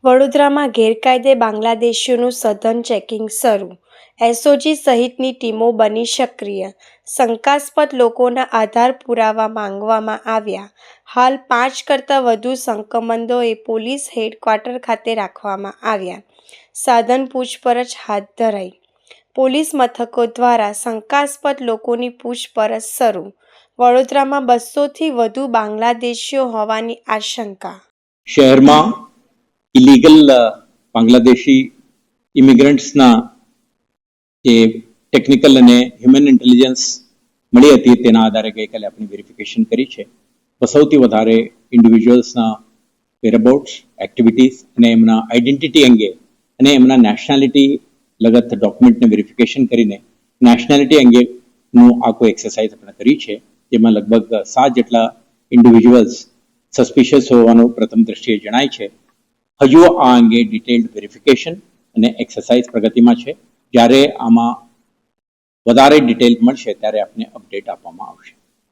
વડોદરામાં ગેરકાયદે બાંગ્લાદેશીઓનું સઘન ચેકિંગ શરૂ. એસઓજી સહિતની ટીમો બની સક્રિય. શંકાસ્પદ લોકોના આધાર પુરાવા માંગવામાં આવ્યા. હાલ 5 કરતાં વધુ શંકમદોએ પોલીસ હેડક્વાર્ટર ખાતે રાખવામાં આવ્યા. સાધન પૂછપરછ હાથ ધરાઈ. પોલીસ મથકો દ્વારા શંકાસ્પદ લોકોની પૂછપરછ શરૂ. વડોદરામાં 200થી વધુ બાંગ્લાદેશીઓ હોવાની આશંકા. શહેરમાં ઇલીગલ બાંગ્લાદેશી ઇમિગ્રન્ટ્સના જે ટેકનિકલ અને હ્યુમન ઇન્ટેલિજન્સ મળી હતી તેના આધારે ગઈકાલે આપણે વેરિફિકેશન કરી છે. સૌથી વધારે ઇન્ડિવિજ્યુઅલ્સના વેરઅબાઉટ્સ, એક્ટિવિટીઝ અને એમના આઈડેન્ટિટી અંગે અને એમના નેશનાલિટી લગત ડોક્યુમેન્ટને વેરિફિકેશન કરીને નેશનાલિટી અંગેનું આખું એક્સરસાઇઝ આપણે કરી છે, જેમાં લગભગ 7 જેટલા ઇન્ડિવિજ્યુઅલ્સ સસ્પિશિયસ હોવાનું પ્રથમ દ્રષ્ટિએ જણાય છે. હજુ આ અંગે ડિટેલ્ડ વેરિફિકેશન અને એક્સરસાઇઝ પ્રગતિમાં છે. જ્યારે આમાં વધારે ડિટેલ મળશે ત્યારે આપને અપડેટ આપવામાં આવશે.